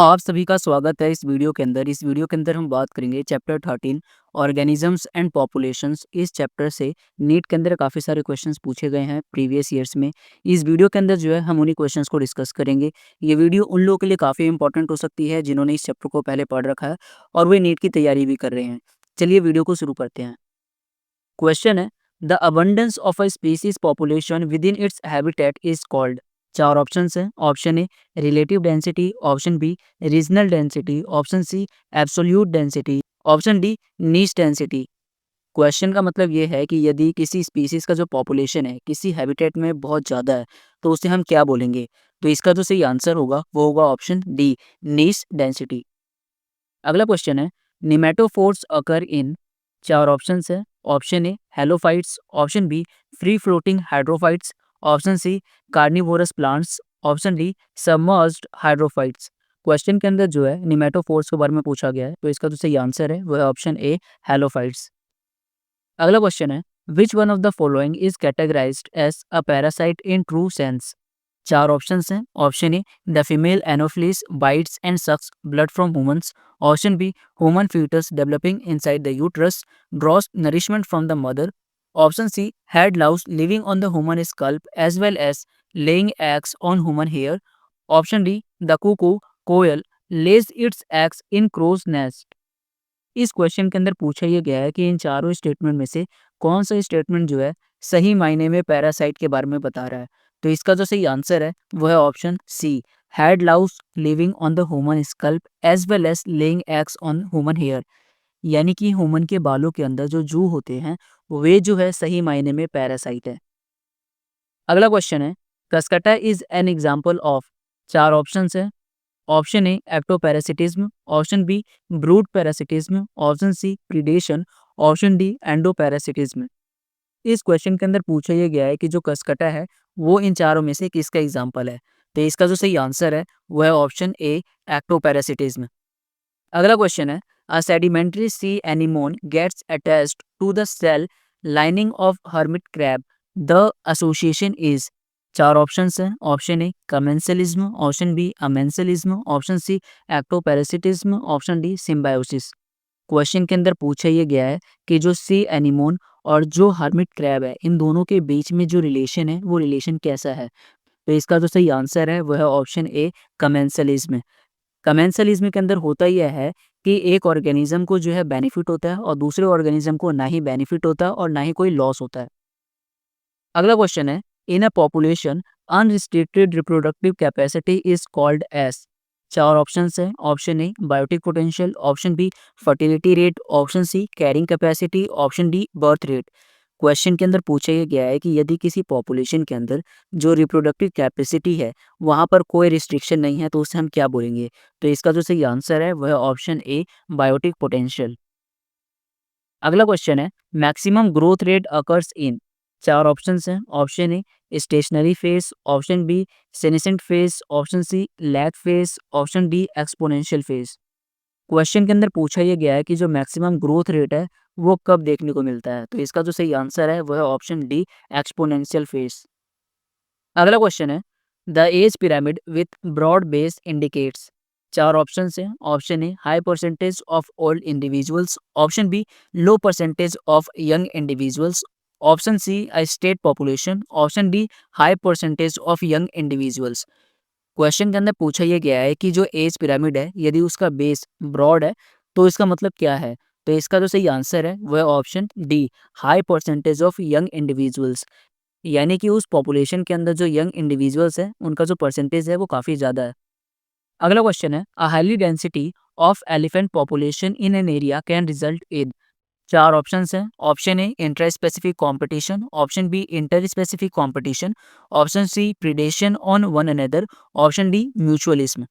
आप सभी का स्वागत है इस वीडियो के अंदर। इस वीडियो के अंदर हम बात करेंगे चैप्टर 13 ऑर्गेनिजम्स एंड पॉपुलेशंस। इस चैप्टर से नीट के अंदर काफ़ी सारे क्वेश्चंस पूछे गए हैं प्रीवियस ईयर्स में। इस वीडियो के अंदर जो है हम उन्हीं क्वेश्चंस को डिस्कस करेंगे। ये वीडियो उन लोगों के लिए काफ़ी इंपॉर्टेंट हो सकती है जिन्होंने इस चैप्टर को पहले पढ़ रखा है और वे नीट की तैयारी भी कर रहे हैं। चलिए वीडियो को शुरू करते हैं। क्वेश्चन है, the abundance of a species population within its habitat is called. चार ऑप्शंस हैं। Option A relative density, option B regional density, option C absolute density, option D niche density. Question का मतलब ये है कि यदि किसी स्पीसीज का जो पॉपुलेशन है किसी हैबिटेट में बहुत ज़्यादा है तो उसे हम क्या बोलेंगे। तो इसका जो सही आंसर होगा वो होगा ऑप्शन डी नीच डेंसिटी। अगला क्वेश्चन है, निमेटोफोर्स अकर इन। चार ऑप्शंस है। Option A halophytes, option B free floating hydrophytes, option C carnivorous plants, option D submerged hydrophytes. Question के अंदर जो है निमेटोफोर्स के बारे में पूछा गया है तो इसका जो सही आंसर है वो है ऑप्शन ए हेलोफाइट्स। अगला क्वेश्चन है, which one of the following is categorised as a parasite in true sense. चार ऑप्शंस हैं। Option A the female Anopheles bites and sucks blood from humans, option B human foetus developing inside the uterus draws nourishment from the mother, option C head louse living on the human scalp as well as laying eggs on human hair, option D the Kuku कोयल lays its eggs in crow's nest. इस question के अंदर पूछा यह गया है कि इन चारों स्टेटमेंट में से कौन सा स्टेटमेंट जो है सही मायने में पैरासाइट के बारे में बता रहा है। तो इसका जो सही आंसर है वो है option C head louse living on the human scalp as well as laying eggs on human hair. यानी कि ह्यूमन के बालों के अंदर जो जू होते हैं वे जो है सही मायने में पैरासाइट है। अगला क्वेश्चन है, Cuscuta is an example of. चार ऑप्शन है। Option A ectoparasitism, option B brood parasitism, option C predation, option D endoparasitism. इस क्वेश्चन के अंदर पूछा यह गया है कि जो कसकटा है वो इन चारों में से किसका एग्जाम्पल है। तो इसका जो सही आंसर है वो है ऑप्शन ए एक्टोपैरासिटिज्म। अगला क्वेश्चन है, a sedentary sea anemone gets attached to the shell lining of hermit crab, the association is. चार ऑप्शंस हैं। Option A commensalism, option B amensalism, option C ectoparasitism, option D symbiosis. Question के अंदर पूछा यह गया है कि जो सी एनिमोन और जो हर्मिट क्रैब है इन दोनों के बीच में जो रिलेशन है वो रिलेशन कैसा है। तो इसका जो सही आंसर है वो है ऑप्शन ए कमेंसलिज्म। कमेंसलिज्म के अंदर होता यह है कि एक ऑर्गेनिज्म को जो है बेनिफिट होता है और दूसरे ऑर्गेनिज्म को ना ही बेनिफिट होता है और ना ही कोई लॉस होता है। अगला क्वेश्चन है, in a population unrestricted reproductive capacity is called as. चार ऑप्शंस हैं। Option A biotic potential, option B fertility rate, option C carrying capacity, option D birth rate. Question के अंदर पूछा यह गया है कि यदि किसी पॉपुलेशन के अंदर जो रिप्रोडक्टिव कैपेसिटी है वहाँ पर कोई रिस्ट्रिक्शन नहीं है तो उसे हम क्या बोलेंगे। तो इसका जो सही आंसर है वह है ऑप्शन ए बायोटिक पोटेंशियल। अगला क्वेश्चन है, maximum growth rate occurs in. चार ऑप्शंस हैं। Option A stationary phase, option B senescent phase, option C lag phase, option D exponential phase. Question के अंदर पूछा यह गया है कि जो मैक्सिमम ग्रोथ रेट है वो कब देखने को मिलता है। तो इसका जो सही आंसर है वो है ऑप्शन डी एक्सपोनेंशियल फेज। अगला क्वेश्चन है, the age pyramid with broad base indicates. चार ऑप्शन हैं। Option A high percentage of old individuals, option B low percentage of young individuals, option C a state population, option D high percentage of young individuals. Question के अंदर पूछा यह गया है कि जो एज पिरामिड है यदि उसका बेस ब्रॉड है तो इसका मतलब क्या है। तो इसका जो सही आंसर है वह option D high percentage of young individuals. यानी कि उस पॉपुलेशन के अंदर जो यंग इंडिविजुअल्स है उनका जो परसेंटेज है वो काफ़ी ज़्यादा है। अगला क्वेश्चन है, a highly density of elephant population in an area can result in. चार ऑप्शंस हैं। Option A inter specific competition, option B inter specific competition, option C predation on one another, option D mutualism.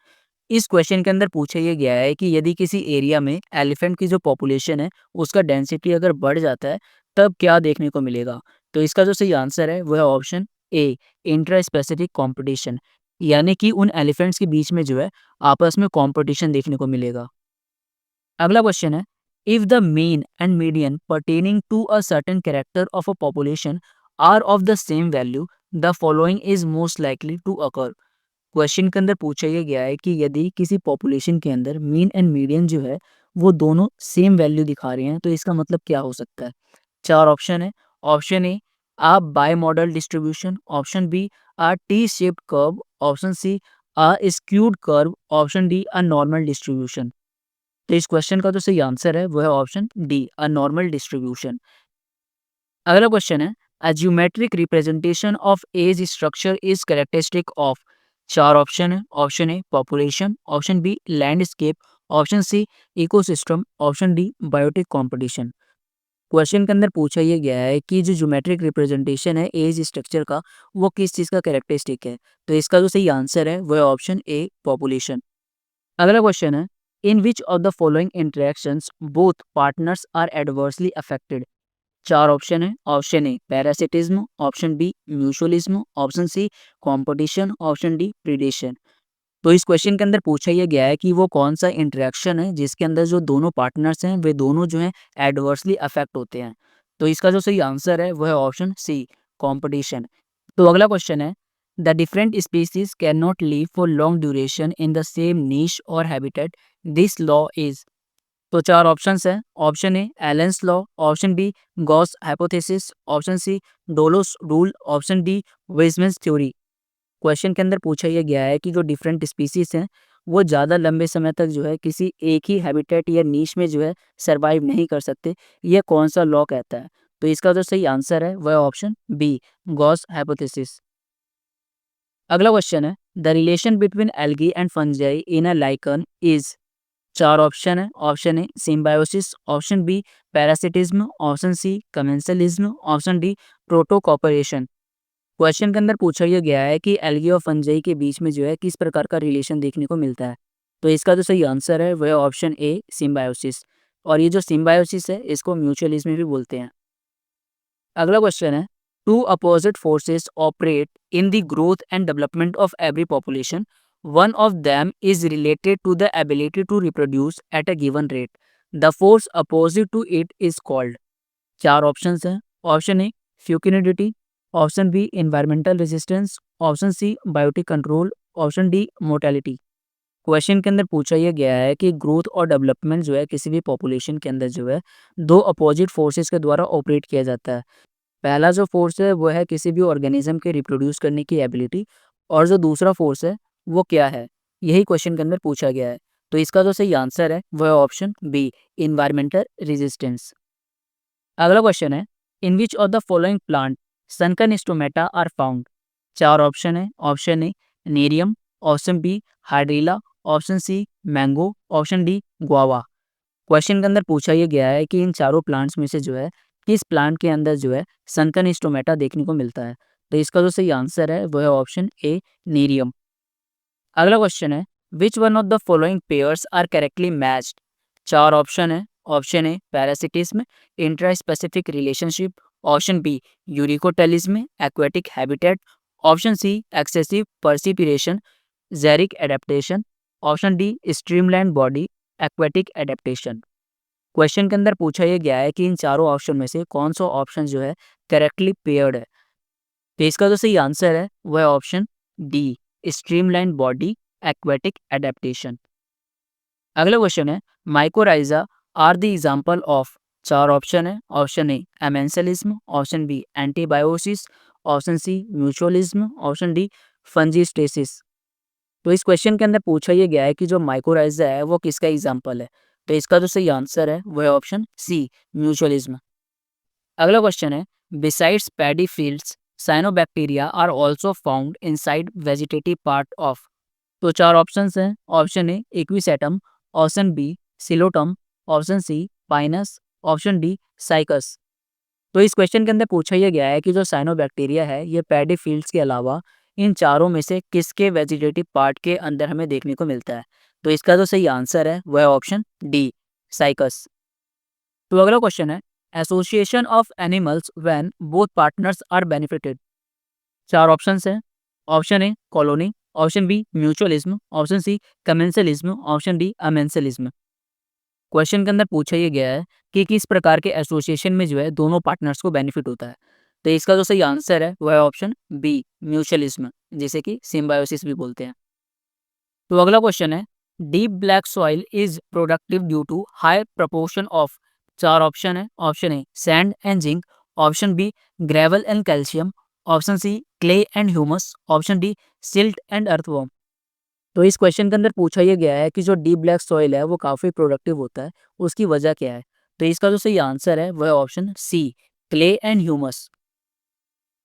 इस question के अंदर पूछा यह गया है कि यदि किसी एरिया में एलिफेंट की जो पॉपुलेशन है उसका डेंसिटी अगर बढ़ जाता है तब क्या देखने को मिलेगा। तो इसका जो सही आंसर है वो है ऑप्शन ए इंट्रा स्पेसिफिक कॉम्पिटिशन। यानी कि उन एलिफेंट्स के बीच में जो है आपस में कंपटीशन देखने को मिलेगा। अगला क्वेश्चन है, if the mean and median pertaining to a certain character of a population are of the same value the following is most likely to occur. Question के अंदर पूछा ये गया है कि यदि किसी पॉपुलेशन के अंदर मीन एंड मीडियन जो है वो दोनों सेम वैल्यू दिखा रहे हैं तो इसका मतलब क्या हो सकता है। 4 ऑप्शन है। Option A bimodal distribution, option B T shaped curve, option C skewed curve, option D normal distribution. तो इस क्वेश्चन का जो सही आंसर है वो है ऑप्शन डी नॉर्मल डिस्ट्रीब्यूशन। अगला क्वेश्चन है a geometric representation of age structure is characteristic of. 4 option है। Option A population, option B landscape, option C ecosystem, option D biotic competition. Question के अंदर पूछा ये गया है कि जो ज्योमेट्रिक रिप्रेजेंटेशन है एज स्ट्रक्चर का वो किस चीज़ का कैरेक्टरिस्टिक है। तो इसका जो सही आंसर है वो है ऑप्शन ए पॉपुलेशन। अगला क्वेश्चन है in which of the following interactions both partners are adversely affected. 4 option है। Option A parasitism, option B mutualism, option C competition, option D predation. तो इस क्वेश्चन के अंदर पूछा यह गया है कि वो कौन सा इंटरेक्शन है जिसके अंदर जो दोनों पार्टनर्स हैं वे दोनों जो हैं एडवर्सली अफेक्ट होते हैं। तो इसका जो सही आंसर है वो है ऑप्शन सी कंपटीशन। तो अगला क्वेश्चन है the different species can not live for long duration in the same niche और हैबिटेट, दिस लॉ इज। तो 4 ऑप्शंस हैं। Option A Allen's law, option B Gause's hypothesis, option C Dollo's rule, option D Weismann's theory. Question के अंदर पूछा यह गया है कि जो डिफरेंट स्पीसीज हैं वो ज़्यादा लंबे समय तक जो है किसी एक ही हैबिटेट या नीश में जो है सरवाइव नहीं कर सकते। ये कौन सा लॉ कहता है। तो इसका जो सही आंसर है वह ऑप्शन बी गॉस हाइपोथेसिस। अगला क्वेश्चन है the relation between algae and fungi in a lichen is. 4 option है। Option A symbiosis, option B parasitism, option C commensalism, option D protocooperation. Question के अंदर पूछा यह गया है कि एल्गी और फंजाई के बीच में जो है किस प्रकार का रिलेशन देखने को मिलता है। तो इसका जो सही आंसर है वह है ऑप्शन ए सिम्बायोसिस। और ये जो सिम्बायोसिस है इसको म्यूचुअलिज्म भी बोलते हैं। अगला क्वेश्चन है two opposite forces operate in the growth and development of every population, one of them is related to the ability to reproduce at a given rate, the force opposite to it is called। 4 options हैं। Option A fecundity, option B environmental resistance, option C biotic control, option D mortality. Question के अंदर पूछा यह गया है कि growth और development जो है किसी भी पॉपुलेशन के अंदर जो है दो अपोजिट फोर्सेस के द्वारा ऑपरेट किया जाता है। पहला जो फोर्स है वो है किसी भी ऑर्गेनिज्म के रिप्रोड्यूस करने की एबिलिटी, और जो दूसरा फोर्स है वो क्या है, यही क्वेश्चन के अंदर पूछा गया है। तो इसका जो सही आंसर है वो है ऑप्शन बी इन्वायरमेंटल रेजिस्टेंस। अगला क्वेश्चन है in which of the following plant sunken stomata are found. 4 option है। Option A Nerium, option B Hydrilla, option C mango, option D guava. Question के अंदर पूछा यह गया है कि इन चारों प्लांट्स में से जो है किस प्लांट के अंदर जो है सनकन स्टोमेटा देखने को मिलता है। तो इसका जो सही आंसर है वो है ऑप्शन ए नेरियम। अगला क्वेश्चन है which one of the following pairs are correctly matched. 4 option है। Option A parasitism, intraspecific relationship, option B uricotelism aquatic habitat, option C excessive perspiration xeric adaptation, option D streamline body aquatic adaptation. Question के अंदर पूछा यह गया है कि इन चारों option में से कौन सा ऑप्शन जो है करेक्टली पेयर्ड है। तो इसका जो सही आंसर है वह है option D streamline body aquatic adaptation. अगला क्वेश्चन है mycorrhiza are the example of. 4 option है। Option A amensalism, option B antibiosis, option C mutualism, option D fungistasis. तो इस क्वेश्चन के अंदर पूछा यह गया है कि जो माइकोराइजा है वो किसका एग्जांपल है। तो इसका जो सही आंसर है वो है ऑप्शन सी म्यूचुअलिज्म। अगला क्वेश्चन है besides paddy fields cyanobacteria are also found inside vegetative part of. तो 4 ऑप्शंस हैं। Option A Equisetum, option B Psilotum, option C Pinus, option D Cycas. तो इस क्वेश्चन के अंदर पूछा यह गया है कि जो साइनोबैक्टीरिया है ये पैडी फील्ड्स के अलावा इन चारों में से किसके वेजिटेटिव पार्ट के अंदर हमें देखने को मिलता है। तो इसका जो सही आंसर है वह है ऑप्शन डी साइकस। तो अगला क्वेश्चन है association of animals when both partners are benefited. 4 options हैं। Option A colony, option B mutualism, option C commensalism, option D amensalism. Question के अंदर पूछा यह गया है कि किस प्रकार के एसोसिएशन में जो है दोनों पार्टनर्स को बेनिफिट होता है। तो इसका जो सही आंसर है वह है ऑप्शन बी, म्यूचुअलिज्म, जिसे कि सिम्बायोसिस भी बोलते हैं। तो अगला क्वेश्चन है, deep black soil is productive due to high proportion of. चार ऑप्शन है। Option A sand and zinc, option B gravel and calcium, option C clay and humus, option D silt and earthworm. तो इस question के अंदर पूछा यह गया है कि जो डीप ब्लैक सॉइल है वो काफी प्रोडक्टिव होता है, उसकी वजह क्या है। तो इसका जो सही आंसर है वह है option C, clay and humus.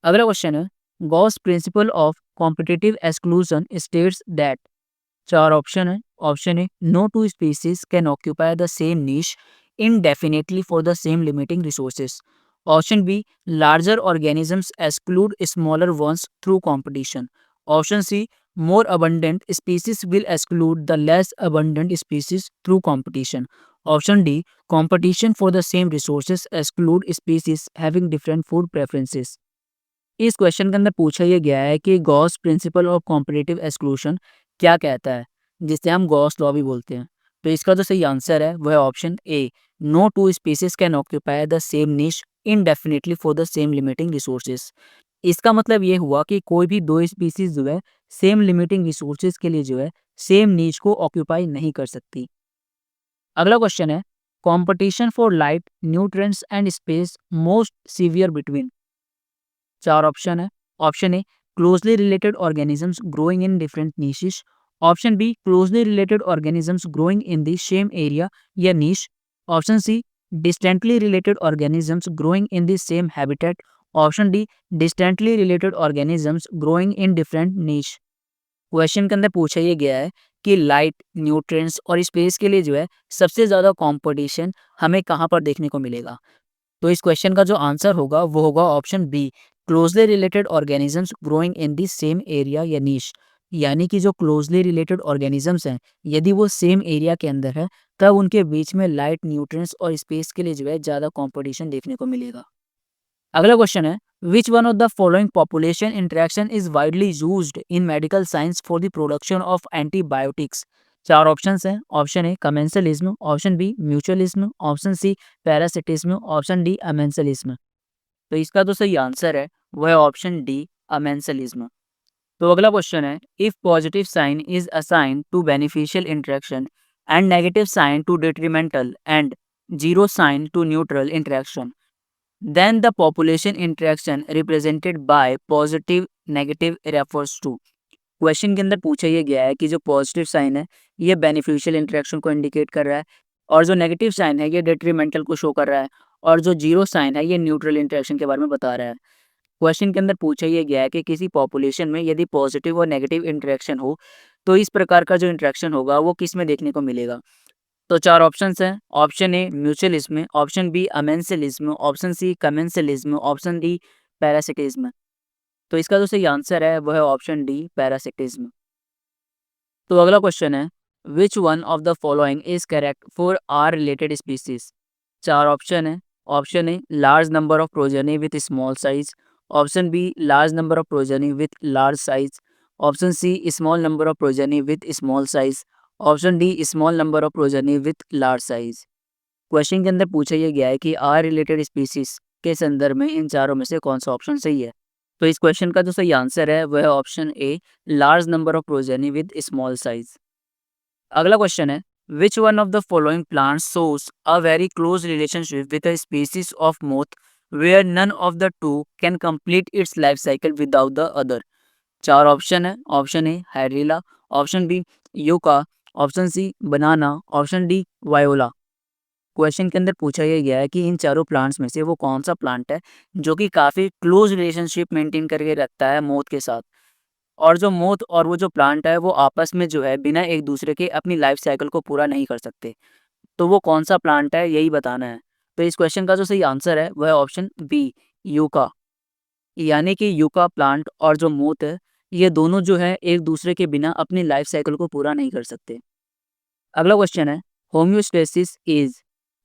अगला क्वेश्चन है, Gause principle of competitive exclusion states that. चार ऑप्शन है। Option A no two species can occupy the same niche indefinitely for the same limiting resources. Option B, larger organisms exclude smaller ones through competition. Option C, more abundant species will exclude the less abundant species through competition. Option D, competition for the same resources exclude species having different food preferences. इस question के अंदर पूछा यह गया है कि Gauss principle of competitive exclusion क्या कहता है, जिसे हम गॉस लॉ भी बोलते हैं। तो इसका जो सही आंसर है वह है option A, no two species can occupy the same niche indefinitely for the same limiting resources. इसका मतलब ये हुआ कि कोई भी दो स्पीसीज जो है सेम लिमिटिंग रिसोर्सेज के लिए जो है सेम नीच को ऑक्यूपाई नहीं कर सकती। अगला क्वेश्चन है, competition for light, nutrients and space most severe between. चार ऑप्शन है। Option A closely related organisms growing in different niches, option B closely related organisms growing in the same area या niche, option C distantly related organisms growing in the same habitat, option D distantly related organisms growing in different niche. Question के अंदर पूछा ये गया है कि light, nutrients और space के लिए जो है सबसे ज्यादा कंपटीशन हमें कहाँ पर देखने को मिलेगा। तो इस क्वेश्चन का जो आंसर होगा वो होगा option B, closely related organisms growing in the same area या नीश। यानी कि जो क्लोजली रिलेटेड ऑर्गेनिजम्स हैं यदि वो सेम एरिया के अंदर है तब उनके बीच में लाइट, न्यूट्रिएंट्स और स्पेस के लिए जो है ज़्यादा कंपटीशन देखने को मिलेगा। अगला क्वेश्चन है, which one of the following population interaction is widely used in medical science for the production of antibiotics. चार ऑप्शन हैं। Option A commensalism, option B mutualism, option C parasitism, option D amensalism. तो इसका जो सही answer है वह है option D, amensalism. तो अगला क्वेश्चन है, if positive sign is assign to beneficial interaction and negative sign to detrimental and zero sign to neutral interaction, then the population interaction represented by positive negative refers to। Question के अंदर पूछा यह गया है कि जो positive sign है ये बेनिफिशियल इंटरेक्शन को इंडिकेट कर रहा है और जो नेगेटिव साइन है ये डिट्रीमेंटल को शो कर रहा है और जो जीरो साइन है ये न्यूट्रल इंटरेक्शन के बारे में बता रहा है। क्वेश्चन के अंदर पूछा यह गया है कि किसी पॉपुलेशन में यदि पॉजिटिव और नेगेटिव इंटरेक्शन हो तो इस प्रकार का जो इंटरेक्शन होगा वो किस में देखने को मिलेगा। तो चार ऑप्शंस हैं। Option A mutualism, option B amensalism, option C commensalism, option D parasitism. तो इसका जो सही आंसर है वह है ऑप्शन डी, पैरासिटिज्म। तो अगला क्वेश्चन है, which one of the following is correct for r related species. चार ऑप्शन है। Option A large number of progeny with small size, option B large number of progeny with large size, option C small number of progeny with small size, option D small number of progeny with large size. Question के अंदर पूछा यह गया है कि are related species के संदर्भ में इन चारों में से कौन सा ऑप्शन सही है। तो इस क्वेश्चन का जो सही आंसर है वह है option A, large number of progeny with small size. अगला क्वेश्चन है, which one of the following plants shows a very close relationship with a species of moth where none of the two can complete its life cycle without the other. चार option है। Option A Hydrilla, option B Yucca, option C banana, option D Viola. Question के अंदर पूछा यह गया है कि इन चारों प्लांट्स में से वो कौन सा प्लांट है जो कि काफ़ी क्लोज रिलेशनशिप मेंटेन करके रखता है मोथ के साथ, और जो मोथ और वो जो प्लांट है वो आपस में जो है बिना एक दूसरे के अपनी लाइफ साइकिल को पूरा नहीं कर सकते। तो वो कौन सा प्लांट है यही बताना है। तो इस क्वेश्चन का जो सही आंसर है वह है ऑप्शन बी, यूका। यानी कि यूका प्लांट और जो मोथ है ये दोनों जो है एक दूसरे के बिना अपनी लाइफ साइकिल को पूरा नहीं कर सकते। अगला क्वेश्चन है, होम्योस्टेसिस इज।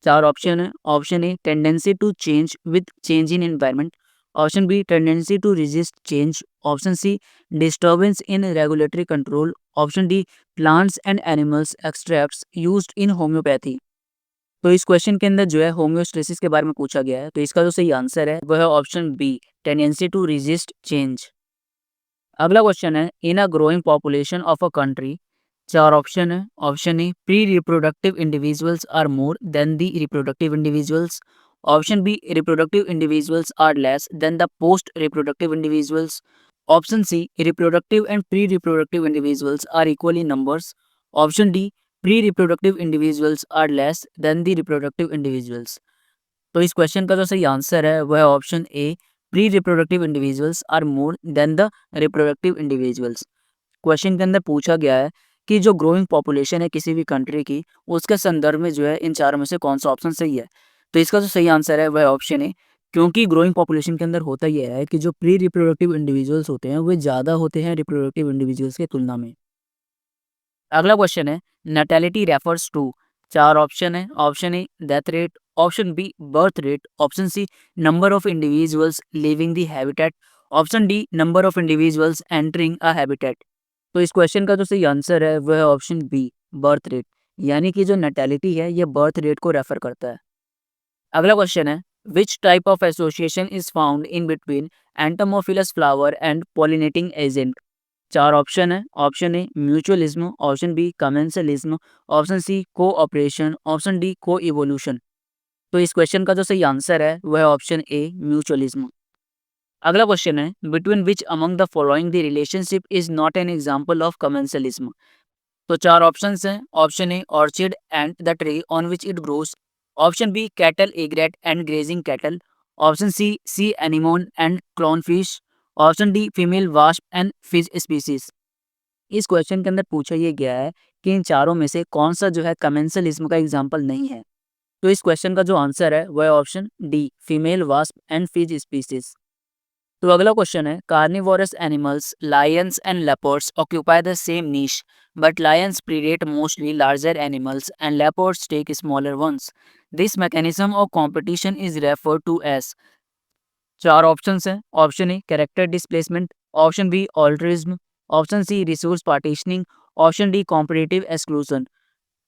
चार ऑप्शन है। Option A tendency to change with change in environment, option B tendency to resist change, option C disturbance in regulatory control, option D plants and animals extracts used in homeopathy. तो इस question के अंदर जो है homeostasis के बारे में पूछा गया है। तो इसका जो सही आंसर है वह है option B, tendency to resist change. अगला क्वेश्चन है, in a growing population of a country, चार ऑप्शन है। Option A, pre reproductive individuals are more than the reproductive individuals. Option B, reproductive individuals are less than the post reproductive individuals. Option C, reproductive and pre reproductive individuals are equal in numbers. Option D, pre reproductive individuals are less than the reproductive individuals. तो इस question का जो सही answer है वह option A, pre reproductive individuals are more than the reproductive individuals. Question के अंदर पूछा गया है कि जो ग्रोइंग पॉपुलेशन है किसी भी कंट्री की, उसके संदर्भ में जो है इन चारों में से कौन सा ऑप्शन सही है। तो इसका जो सही आंसर है वह ऑप्शन है, क्योंकि ग्रोइंग पॉपुलेशन के अंदर होता यह है कि जो प्री रिप्रोडक्टिव इंडिविजुअल्स होते हैं वे ज़्यादा होते हैं रिप्रोडक्टिव इंडिविजुअल्स की तुलना में। अगला क्वेश्चन है, नैटेलिटी रेफर्स टू, चार ऑप्शन है। Option A, death rate. Option B, birth rate. Option C, number of individuals living the habitat. Option D, number of individuals entering a habitat. तो इस question का जो सही आंसर है वह है ऑप्शन बी, बर्थ रेट। यानी कि जो नैटेलिटी है ये बर्थ रेट को रेफर करता है। अगला क्वेश्चन है, which type of association is found in between entomophilous flower and pollinating agent. चार ऑप्शन है। Option A, mutualism. Option B, commensalism. Option C, cooperation. Option D, co evolution. तो इस question का जो सही आंसर है वह ऑप्शन ए, म्यूचुअलिज्म। अगला क्वेश्चन है, between which among the following the relationship is not an example of commensalism. तो चार ऑप्शंस हैं। Option A, orchid and the tree on which it grows. Option B, cattle egret and grazing cattle. Option C anemone and clown fish. Option D, female wasp and fish species. इस question के अंदर पूछा ये गया है कि इन चारों में से कौन सा जो है कमेंसलिज्म का एग्जाम्पल नहीं है। तो इस क्वेश्चन का जो आंसर है वह option D, female wasp and fish species. तो अगला क्वेश्चन है, carnivorous animals lions and leopards occupy the same niche but lions predate mostly larger animals and leopards take smaller ones. This mechanism of competition is referred to as. चार options हैं। Option A, character displacement. Option B, altruism. Option C, resource partitioning. Option D, competitive exclusion.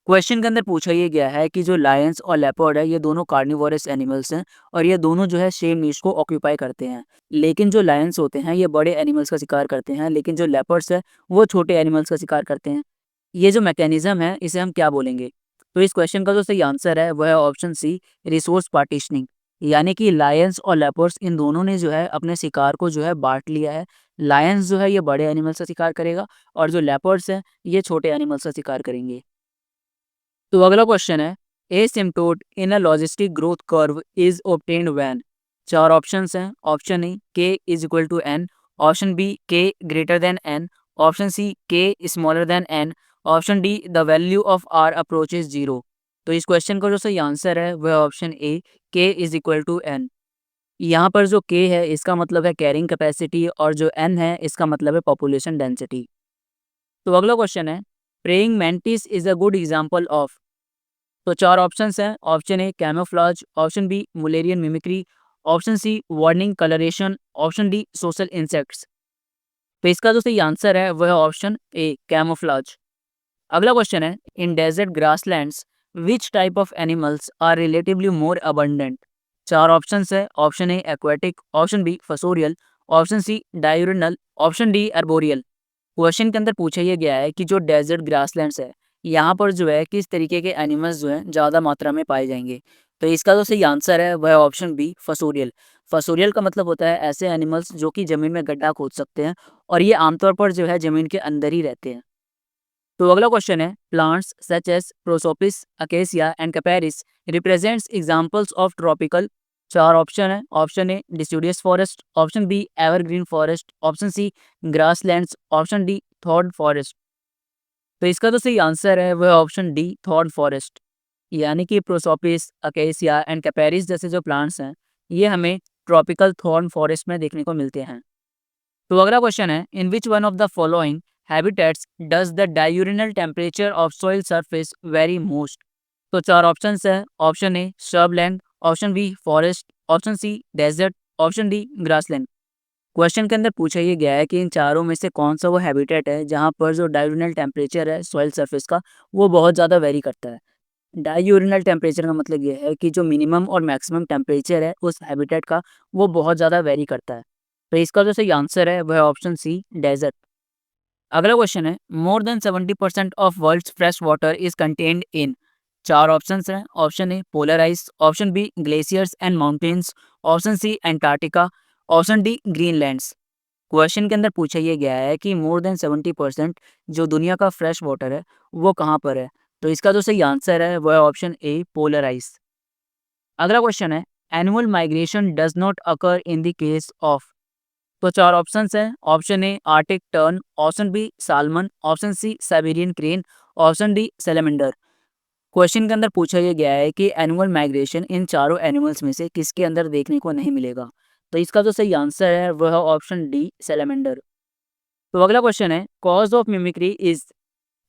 Question के अंदर पूछा ये गया है कि जो लायंस और लेपर्ड है ये दोनों कार्निवोरस एनिमल्स हैं और ये दोनों जो है सेम नीश को ऑक्यूपाई करते हैं। लेकिन जो लायंस होते हैं ये बड़े एनिमल्स का शिकार करते हैं, लेकिन जो लेपर्ड्स है वो छोटे एनिमल्स का शिकार करते हैं। ये जो मैकेनिज्म है इसे हम क्या बोलेंगे। तो इस क्वेश्चन का जो सही आंसर है वह है ऑप्शन सी, रिसोर्स पार्टीशनिंग। यानी कि लायंस और लेपर्ड्स इन दोनों ने जो है अपने शिकार को जो है बांट लिया है। लायंस जो है ये बड़े एनिमल्स का शिकार करेगा और जो लेपर्ड्स हैं ये छोटे एनिमल्स का शिकार करेंगे। तो अगला क्वेश्चन है, asymptote in a logistic growth curve is obtained when. चार ऑप्शंस हैं। Option A, K is equal to N. Option B, K greater than N. Option C, K smaller than N. Option D, the value of R approaches zero. तो इस question का जो सही answer है वह option A, K is equal to N. यहाँ पर जो के है इसका मतलब है कैरिंग कैपेसिटी और जो एन है इसका मतलब है पॉपुलेशन डेंसिटी। तो अगला क्वेश्चन है, praying mantis is a good example of. तो चार ऑप्शंस हैं। Option A, camouflage. Option B, Mullerian mimicry. Option C, warning coloration. Option D, social insects. तो इसका जो सही आंसर है वह है ऑप्शन ए, कैमोफ्लाज। अगला क्वेश्चन है, in desert grasslands which type of animals are relatively more abundant. चार ऑप्शंस है। Option A, aquatic. Option B, fossorial. Option C, diurnal. Option D, arboreal. Question के अंदर पूछा यह गया है कि जो डेजर्ट ग्रासलैंड्स है यहाँ पर जो है किस तरीके के एनिमल्स जो हैं ज़्यादा मात्रा में पाए जाएंगे। तो इसका जो सही आंसर है वह ऑप्शन बी, फसोरियल। फसोरियल का मतलब होता है ऐसे एनिमल्स जो कि ज़मीन में गड्ढा खोद सकते हैं और ये आमतौर पर जो है ज़मीन के अंदर ही रहते हैं। तो अगला क्वेश्चन है, plants such as Prosopis, Acacia and Capparis represents examples of tropical. चार ऑप्शन है। Option A, deciduous forest. Option B, evergreen forest. Option C, grasslands. Option D, thorn forest. तो इसका तो सही आंसर है वह ऑप्शन डी, थॉर्न फॉरेस्ट। यानी कि प्रोसोपिस, अकेसिया एंड कैपेरिस जैसे जो प्लांट्स हैं ये हमें ट्रॉपिकल थॉर्न फॉरेस्ट में देखने को मिलते हैं। तो अगला क्वेश्चन है, in which one of the following habitats does the diurnal temperature of soil surface vary most. तो चार ऑप्शन है। Option A, shrubland. Option B, forest. Option C, desert. Option D, grassland. Question के अंदर पूछा ये गया है कि इन चारों में से कौन सा वो हैबिटेट है जहाँ पर जो डायूरिनल टेम्परेचर है सॉइल सरफेस का वो बहुत ज़्यादा वेरी करता है। डायूरिनल टेम्परेचर का मतलब ये है कि जो मिनिमम और मैक्सिमम टेम्परेचर है उस हैबिटेट का वो बहुत ज़्यादा वेरी करता है। तो इसका जो सही आंसर है वह ऑप्शन सी डेजर्ट। अगला क्वेश्चन है, more than 70% of world's fresh water is contained in. चार ऑप्शंस हैं। Option A polar ice, option B glaciers and mountains, option C Antarctica, option D Greenlands. Question के अंदर पूछा ये गया है कि मोर देन 70% जो दुनिया का फ्रेश वाटर है वो कहाँ पर है। तो इसका जो सही आंसर है वह ऑप्शन ए पोलर आइस। अगला क्वेश्चन है, annual migration does not occur in the case of. तो चार ऑप्शंस हैं। Option A arctic tern, option B salmon, option C Siberian crane, option D salamander. Question के अंदर पूछा यह गया है कि एनुअल माइग्रेशन इन चारों एनिमल्स में से किसके अंदर देखने को नहीं मिलेगा। तो इसका जो सही आंसर है वह ऑप्शन डी सेलेमेंडर। तो अगला क्वेश्चन है, कॉज ऑफ मिमिक्री इज।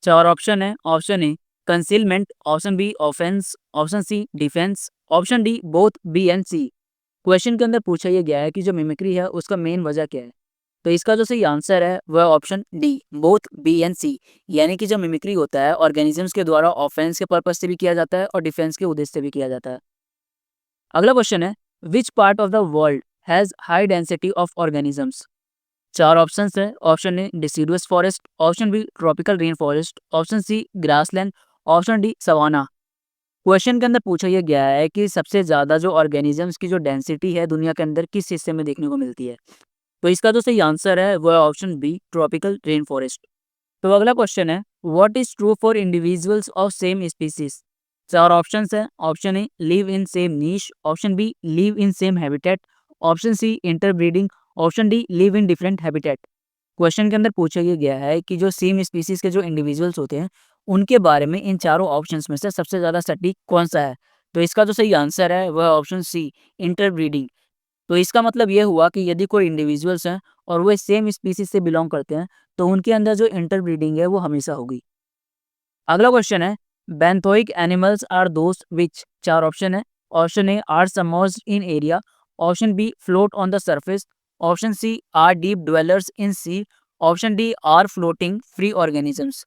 चार ऑप्शन है। Option A concealment, option B offence, option C defence, option D both B and C. Question के अंदर पूछा यह गया है कि जो मिमिक्री है उसका मेन वजह क्या है। तो इसका जो सही आंसर है वह option D both B and C, यानी कि जो मिमिक्री होता है ऑर्गेनिजम्स के द्वारा ऑफेंस के पर्पज से भी किया जाता है और डिफेंस के उद्देश्य से भी किया जाता है। अगला क्वेश्चन है, which part of the world has high density of organisms. चार ऑप्शन है। Option A deciduous forest, option B tropical rain forest, option C grassland, option D savanna. Question के अंदर पूछा यह गया है कि सबसे ज्यादा जो ऑर्गेनिजम्स की जो डेंसिटी है दुनिया के अंदर किस हिस्से में देखने को मिलती है। तो इसका जो सही आंसर है वह option B tropical rain forest. तो अगला क्वेश्चन है, what is true for individuals of same species. चार ऑप्शन है। Option A live in same niche, option B live in same habitat, option C interbreeding, option D live in different habitat. Question के अंदर पूछा यह गया है कि जो सेम स्पीसीज के जो इंडिविजुअल्स होते हैं उनके बारे में इन चारों ऑप्शंस में से सबसे ज्यादा सटीक कौन सा है। तो इसका जो सही आंसर है वह ऑप्शन सी इंटरब्रीडिंग। तो इसका मतलब ये हुआ कि यदि कोई इंडिविजुअल्स हैं और वो सेम स्पीसीज से बिलोंग करते हैं तो उनके अंदर जो इंटरब्रीडिंग है वो हमेशा होगी। अगला क्वेश्चन है, बेंथोइक एनिमल्स आर दोस्त विच। चार ऑप्शन है। Option A are submerged in area, option B float on the surface, option C are deep dwellers in sea, option D are floating free organisms.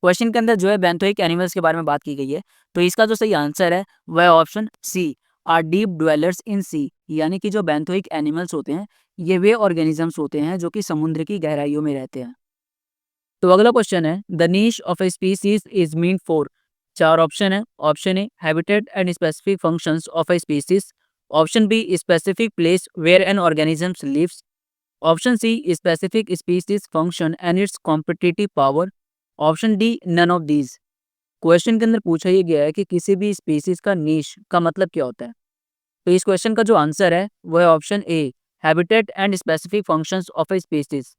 Question के अंदर जो है बेंथोइक एनिमल्स के बारे में बात की गई है। तो इसका जो सही आंसर है वह option C are deep dwellers in sea, यानी कि जो बेंथोइक एनिमल्स होते हैं ये वे ऑर्गेनिजम्स होते हैं जो कि समुद्र की गहराइयों में रहते हैं। तो अगला क्वेश्चन है, the niche of a species is mean for. चार ऑप्शन है। Option A habitat and specific functions of a species, option B specific place where an organisms lives, option C specific species function and its competitive power, option D none of these. Question के अंदर पूछा ये गया है कि किसी भी species का नीश का मतलब क्या होता है। तो इस क्वेश्चन का जो आंसर है वह है option A habitat and specific functions of a species.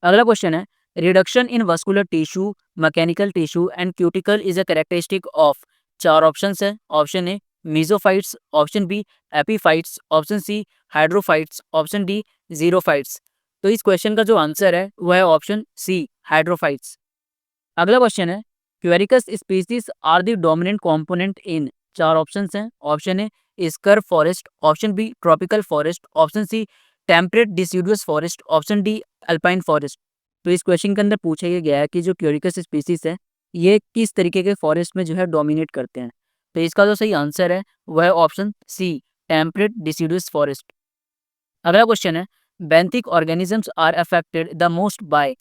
अगला क्वेश्चन है, reduction in vascular tissue, mechanical tissue and cuticle is a characteristic of. चार ऑप्शन है। Option A mesophytes, option B epiphytes, option C hydrophytes, option D xerophytes. तो इस question का जो answer है वह है ऑप्शन सी हाइड्रोफाइट्स। अगला क्वेश्चन है, Quercus species are the dominant component in. चार ऑप्शन हैं। ऑप्शन ए स्कर forest, option B tropical forest, option C temperate deciduous forest, option D alpine forest. तो इस क्वेश्चन के अंदर पूछा यह गया है कि जो क्वेरिकस स्पीसीज है ये किस तरीके के फॉरेस्ट में जो है डोमिनेट करते हैं। तो इसका जो सही आंसर है वह है option C temperate deciduous forest. अगला क्वेश्चन है, benthic organisms are affected the most by.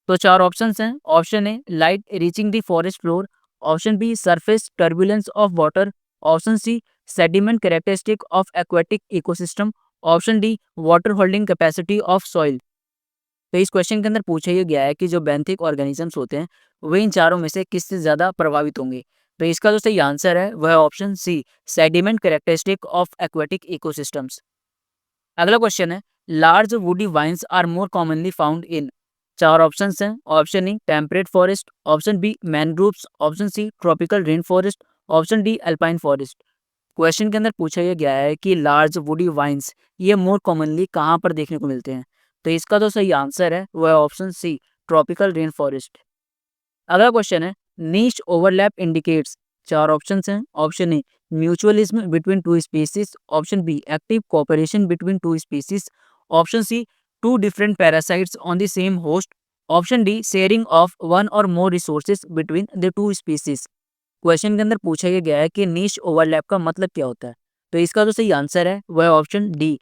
तो चार ऑप्शंस हैं। Option A light reaching the forest floor, option B surface turbulence of water, option C sediment characteristic of aquatic ecosystem, option D water holding capacity of soil. तो इस question के अंदर पूछा यह गया है कि जो बेंथिक ऑर्गेनिजम्स होते हैं वे इन चारों में से किससे ज्यादा प्रभावित होंगे। तो इसका जो सही आंसर है वह option C sediment characteristic of aquatic ecosystems. अगला क्वेश्चन है, large woody vines are more commonly found in. चार ऑप्शन हैं। Option A temperate forest, option B mangroves, option C tropical rain forest, option D alpine forest. Question के अंदर पूछा यह गया है कि लार्ज वुडी वाइन्स ये मोर कॉमनली कहाँ पर देखने को मिलते हैं। तो इसका जो सही आंसर है वह option C tropical rain forest. अगला क्वेश्चन है, नीश ओवरलैप इंडिकेट्स। चार ऑप्शन हैं। Option A mutualism between two species, option B active cooperation between two species, option C two different parasites on the same host, option D sharing of one or more resources between the two species. Question के अंदर पूछा यह गया है कि नीश overlap का मतलब क्या होता है। तो इसका जो सही आंसर है वह ऑप्शन डी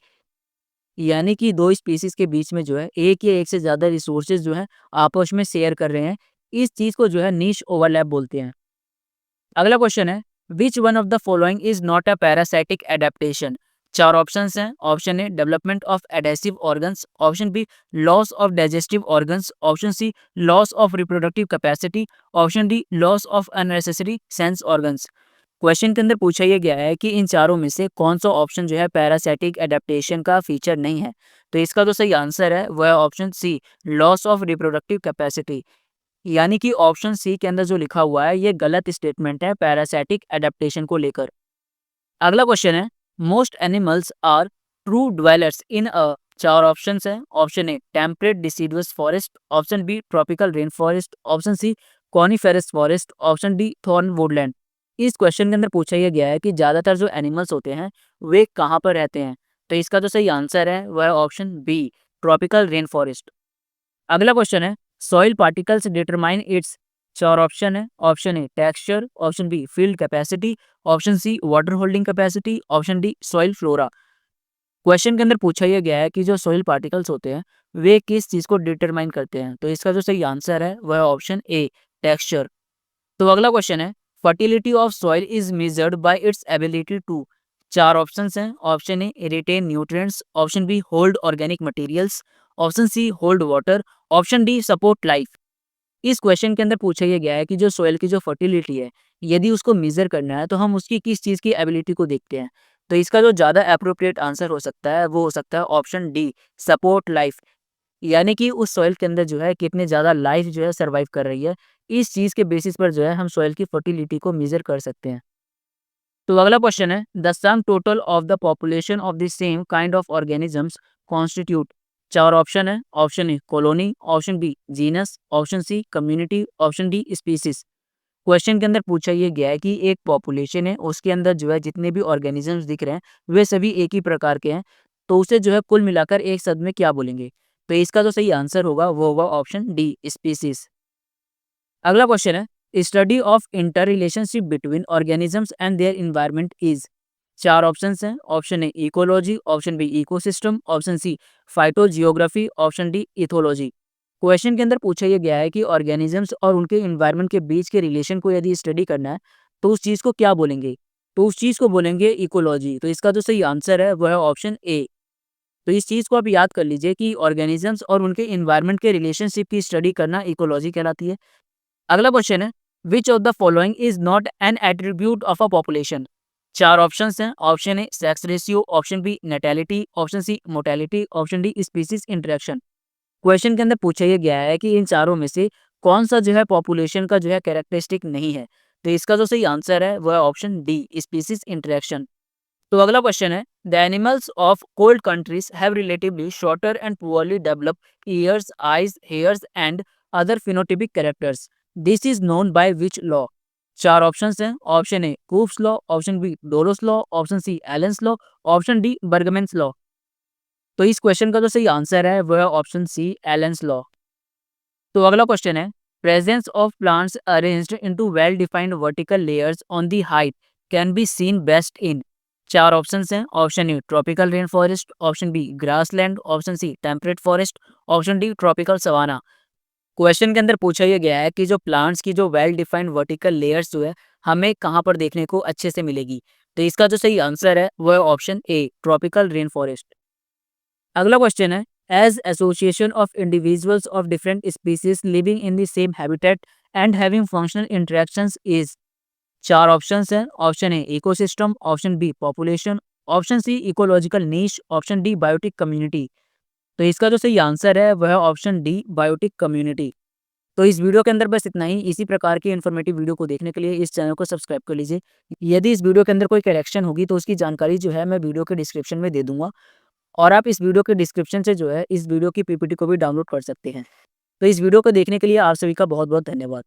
यानी कि 2 स्पीशीज़ के बीच में जो है एक या एक से ज़्यादा रिसोर्सेज़ जो हैं आपस में शेयर कर रहे हैं। इस चीज़ को जो है नीश ओवरलैप बोलते हैं। अगला क्वेश्चन है, which one of the following is not a parasitic adaptation. 4 options हैं। Option A development of adhesive organs, option B loss of digestive organs, option C loss of reproductive capacity, option D loss of unnecessary sense organs. Question के अंदर पूछा यह गया है कि इन चारों में से कौन सा ऑप्शन जो है पैरासाइटिक एडेप्टेशन का फीचर नहीं है। तो इसका जो सही आंसर है वह option C loss of reproductive capacity, यानी कि ऑप्शन सी के अंदर जो लिखा हुआ है ये गलत स्टेटमेंट है पैरासाइटिक एडेप्टेशन को लेकर। अगला क्वेश्चन है, most animals are true dwellers in a. 4 option है। Option A temperate deciduous forest, option B tropical rain forest, option C coniferous forest, option D thorn woodland. इस क्वेश्चन के अंदर पूछा यह गया है कि ज्यादातर जो एनिमल्स होते हैं वे कहाँ पर रहते हैं। तो इसका जो सही आंसर है वह option B tropical rain forest. अगला क्वेश्चन है, soil particles determine its. 4 option है। Option A texture, option B field capacity, option C water holding capacity, option D soil flora. Question के अंदर पूछा यह गया है कि जो सॉइल पार्टिकल्स होते हैं वे किस चीज को डिटरमाइन करते हैं। तो इसका जो सही आंसर है वह ऑप्शन ए टेक्सचर। तो अगला क्वेश्चन है, fertility of soil is measured by its ability to. 4 option हैं। Option A retain nutrients, option B hold organic materials, option C hold water, option D support life. इस question के अंदर पूछा यह गया है कि जो सोइल की जो फर्टिलिटी है यदि उसको मेजर करना है तो हम उसकी किस चीज़ की एबिलिटी को देखते हैं। तो इसका जो ज़्यादा अप्रोप्रिएट आंसर हो सकता है वो हो सकता है ऑप्शन डी सपोर्ट लाइफ, यानी कि उस सॉइल के अंदर जो है कितने ज़्यादा लाइफ जो है सर्वाइव कर रही है। इस चीज़ के बेसिस पर जो है हम सॉइल की फर्टिलिटी को मेजर कर सकते हैं। तो अगला क्वेश्चन है, the sum total of the population of the same kind of organisms constitute. 4 option है। Option A colony, option B genus, option C community, option D species. Question के अंदर पूछा यह गया है कि एक पॉपुलेशन है उसके अंदर जो है जितने भी ऑर्गेनिजम्स दिख रहे हैं वे सभी एक ही प्रकार के हैं, तो उसे जो है कुल मिलाकर एक शब्द में क्या बोलेंगे। तो इसका जो सही आंसर होगा वो होगा ऑप्शन डी स्पीसीज। अगला क्वेश्चन है, study of inter relationship between organisms and their environment is. 4 option हैं। Option A ecology, option B ecosystem, option C phytogeography, option D ethology. Question के अंदर पूछा यह गया है कि ऑर्गेनिजम्स और उनके इन्वायरमेंट के बीच के रिलेशन को यदि स्टडी करना है तो उस चीज़ को क्या बोलेंगे। तो उस चीज़ को बोलेंगे इकोलॉजी। तो इसका जो सही आंसर है वह है ऑप्शन ए। तो इस चीज़ को आप याद कर लीजिए कि ऑर्गेनिजम्स और उनके इन्वायरमेंट के रिलेशनशिप की स्टडी करना इकोलॉजी कहलाती है। अगला क्वेश्चन है, which of the following is not an attribute of a population. 4 option हैं। Option A sex ratio, option B natality, option C mortality, option D species interaction. Question के अंदर पूछा यह गया है कि इन चारों में से कौन सा जो है पॉपुलेशन का जो है कैरेक्टरिस्टिक नहीं है। तो इसका जो सही आंसर है वह ऑप्शन डी स्पीसीज इंटरेक्शन। तो अगला क्वेश्चन है, the animals of cold countries have relatively shorter and poorly developed ears, eyes, hairs and other phenotypic characters. This is known by which law. 4 option हैं। Option A Cope's law, option B Dollo's law, option C Allen's law, option D Bergmann's law. तो इस question का जो सही answer है वह option C Allen's law. तो अगला क्वेश्चन है, presence of plants arranged into well defined vertical layers on the height can be seen best in. 4 option हैं। Option A tropical rain forest, option B grassland, option C temperate forest, option D tropical savanna. Question के अंदर पूछा यह गया है कि जो plants की जो वेल डिफाइंड वर्टिकल लेयर्स जो है हमें कहाँ पर देखने को अच्छे से मिलेगी। तो इसका जो सही आंसर है वह option A tropical rain forest. अगला क्वेश्चन है, as association of individuals of different species living in the same habitat and having functional interactions is. 4 option हैं। Option A ecosystem, option B population, option C ecological niche, option D biotic community. तो इसका जो सही answer है वह option D biotic community. तो इस video के अंदर बस इतना ही। इसी प्रकार की इन्फॉर्मेटिव वीडियो को देखने के लिए इस चैनल को सब्सक्राइब कर लीजिए। यदि इस वीडियो के अंदर कोई करेक्शन होगी तो उसकी जानकारी जो है मैं वीडियो के डिस्क्रिप्शन में दे दूंगा, और आप इस वीडियो के डिस्क्रिप्शन से जो है इस वीडियो की पीपीटी को भी डाउनलोड कर सकते हैं। तो इस वीडियो को देखने के लिए आप सभी का बहुत बहुत धन्यवाद।